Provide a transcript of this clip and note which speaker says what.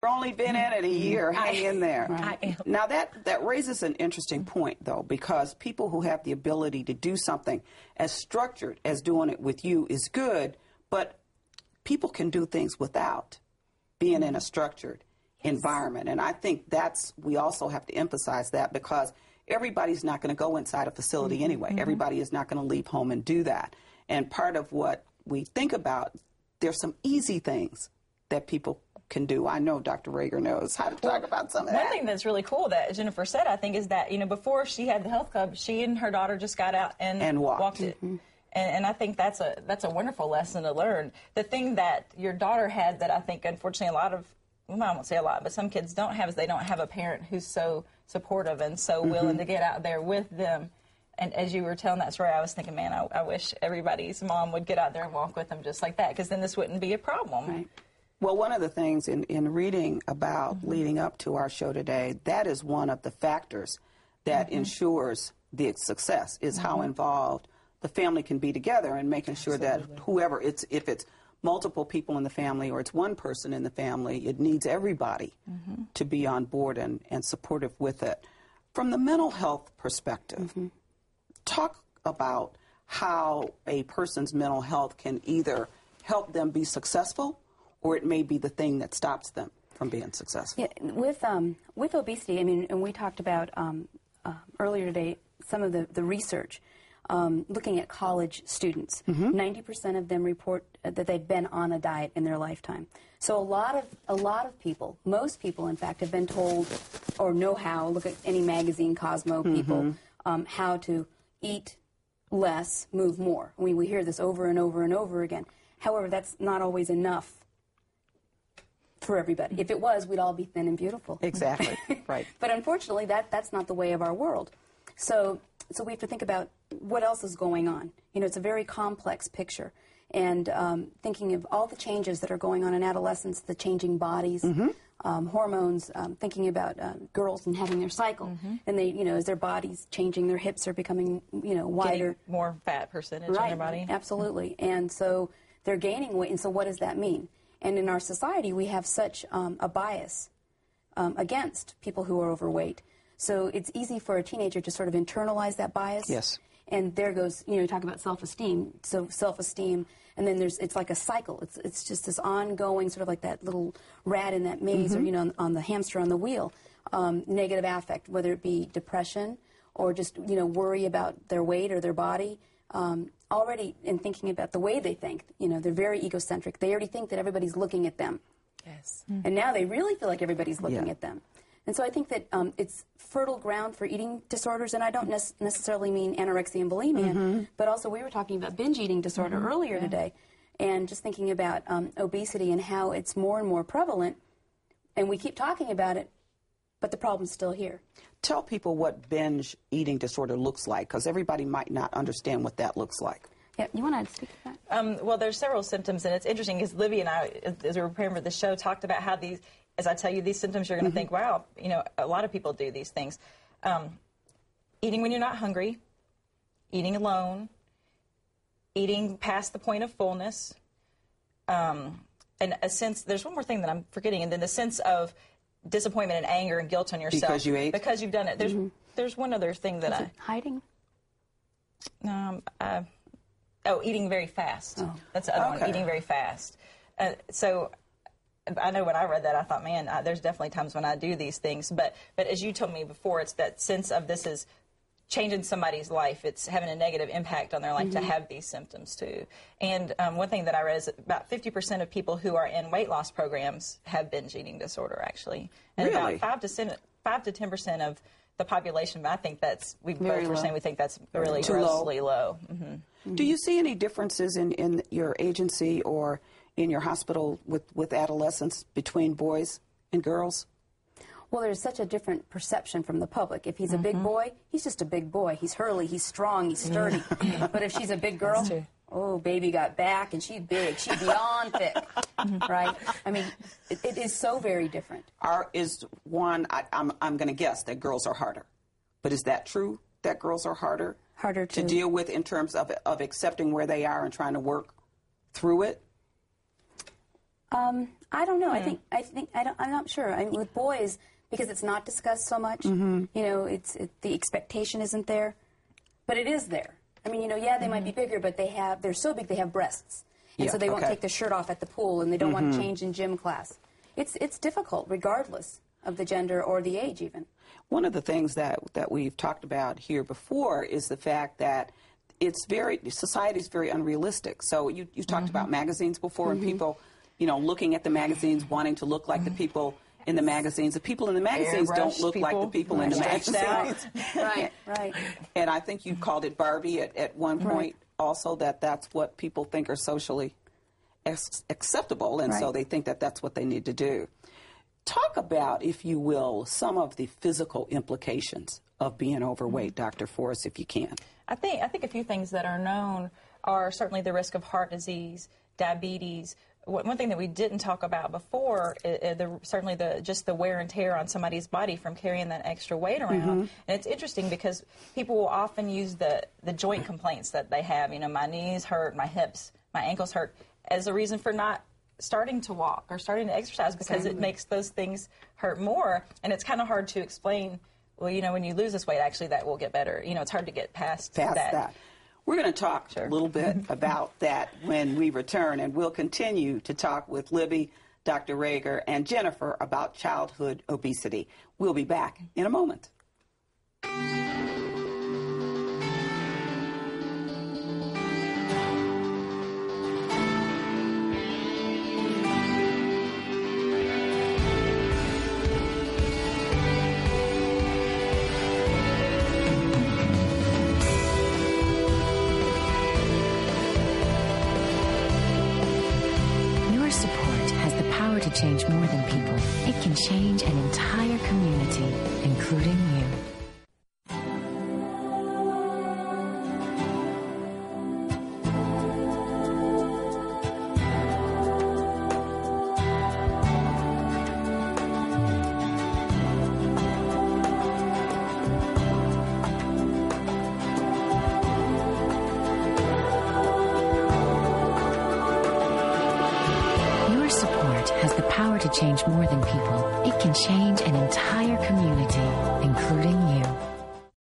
Speaker 1: You've only been in it a year. Hang in there.
Speaker 2: I am.
Speaker 1: Now, that raises an interesting point, though, because people who have the ability to do something as structured as doing it with you is good, but people can do things without being in a structured environment. And I think we also have to emphasize that, because everybody's not going to go inside a facility anyway. Everybody is not going to leave home and do that. And part of what we think about, there's some easy things that people can do. I know Dr. Rager knows how to talk about some of that.
Speaker 3: One thing that's really cool that Jennifer said, I think, is that, before she had the health club, she and her daughter just got out and walked it. And I think that's a wonderful lesson to learn. The thing that your daughter had that I think, unfortunately, a lot of, well, I won't say a lot, but some kids don't have, is they don't have a parent who's so supportive and so willing to get out there with them. And as you were telling that story, I was thinking, man, I wish everybody's mom would get out there and walk with them just like that, because then this wouldn't be a problem.
Speaker 1: Right. Well, one of the things in reading about leading up to our show today, that is one of the factors that ensures the success, is how involved the family can be together, and making sure that whoever, if it's multiple people in the family or it's one person in the family, it needs everybody to be on board and supportive with it. From the mental health perspective, talk about how a person's mental health can either help them be successful, or it may be the thing that stops them from being successful.
Speaker 4: Yeah, with obesity, I mean, and we talked about earlier today some of the research looking at college students. 90% of them report that they've been on a diet in their lifetime. So a lot of people, most people in fact, have been told or know how. Look at any magazine, Cosmo, people, how to eat less, move more. We hear this over and over and over again. However, that's not always enough for everybody. If it was, we'd all be thin and beautiful.
Speaker 1: Exactly, right.
Speaker 4: But unfortunately, that's not the way of our world. So we have to think about what else is going on. It's a very complex picture. And thinking of all the changes that are going on in adolescence, the changing bodies, hormones, thinking about girls and having their cycle. And they, as their bodies changing, their hips are becoming, wider.
Speaker 3: Getting more fat percentage in their body.
Speaker 4: Absolutely. And so they're gaining weight. And so what does that mean? And in our society, we have such a bias against people who are overweight. So it's easy for a teenager to sort of internalize that bias.
Speaker 1: Yes.
Speaker 4: And there goes, you talk about self-esteem. So self-esteem, and then it's like a cycle. It's just this ongoing, sort of like that little rat in that maze, or, on the hamster on the wheel. Negative affect, whether it be depression or just, worry about their weight or their body. Already in thinking about the way they think, they're very egocentric. They already think that everybody's looking at them.
Speaker 3: Yes.
Speaker 4: And now they really feel like everybody's looking at them. And so I think that it's fertile ground for eating disorders, and I don't necessarily mean anorexia and bulimia, but also we were talking about binge eating disorder earlier today, and just thinking about obesity and how it's more and more prevalent, and we keep talking about it, but the problem's still here.
Speaker 1: Tell people what binge eating disorder looks like, because everybody might not understand what that looks like.
Speaker 4: Yeah, you want to speak to that?
Speaker 3: Well, there's several symptoms, and it's interesting because Libby and I, as we were preparing for the show, talked about how these, as I tell you these symptoms, you're going to think, wow, a lot of people do these things. Eating when you're not hungry, eating alone, eating past the point of fullness, and a sense, there's one more thing that I'm forgetting, and then the sense of disappointment and anger and guilt on yourself.
Speaker 1: Because you ate?
Speaker 3: Because you've done it. There's one other thing that
Speaker 4: hiding?
Speaker 3: Eating very fast.
Speaker 4: Oh.
Speaker 3: That's the other one, eating very fast. So I know when I read that, I thought, man, there's definitely times when I do these things. But as you told me before, it's that sense of this is changing somebody's life. It's having a negative impact on their life to have these symptoms, too. And one thing that I read is about 50% of people who are in weight loss programs have binge eating disorder, actually. And
Speaker 1: really?
Speaker 3: About 5 to 10% of the population, but I think we both were saying we think that's really grossly low.
Speaker 1: Do you see any differences in your agency or in your hospital with adolescents between boys and girls?
Speaker 4: Well, there's such a different perception from the public. If he's a big boy, he's just a big boy. He's Hurley, he's strong, he's sturdy. But if she's a big girl, oh, baby got back, and she's big. She's beyond thick, right? I mean, it is so very different. I'm going to guess that girls are harder. But is that true, that girls are harder? Harder
Speaker 1: to deal with in terms of accepting where they are and trying to work through it?
Speaker 4: I don't know. I'm not sure. With boys, because it's not discussed so much, you know, the expectation isn't there, but it is there. I mean, you know, yeah, they might be bigger, but they're so big they have breasts, and so they won't take their shirt off at the pool, and they don't want to change in gym class. It's difficult, regardless of the gender or the age, even.
Speaker 1: One of the things that we've talked about here before is the fact that society is very unrealistic. So you talked about magazines before, and people, you know, looking at the magazines, wanting to look like the people in the magazines. The people in the magazines don't look like the people in the magazines.
Speaker 4: Right.
Speaker 1: And I think you called it Barbie at one point also, that's what people think are socially acceptable, and so they think that that's what they need to do. Talk about, if you will, some of the physical implications of being overweight, Dr. Forrest, if you can.
Speaker 3: I think a few things that are known are certainly the risk of heart disease, diabetes. One thing that we didn't talk about before, certainly just the wear and tear on somebody's body from carrying that extra weight around. And it's interesting because people will often use the joint complaints that they have. You know, my knees hurt, my hips, my ankles hurt, as a reason for not starting to walk or starting to exercise, because it makes those things hurt more. And it's kind of hard to explain, well, you know, when you lose this weight, actually that will get better. You know, it's hard to get past that.
Speaker 1: We're going to talk a little bit about that when we return, and we'll continue to talk with Libby, Dr. Rager, and Jennifer about childhood obesity. We'll be back in a moment.
Speaker 2: To change more than people, it can change an entire community, including you. To change more than people, it can change an entire community, including you.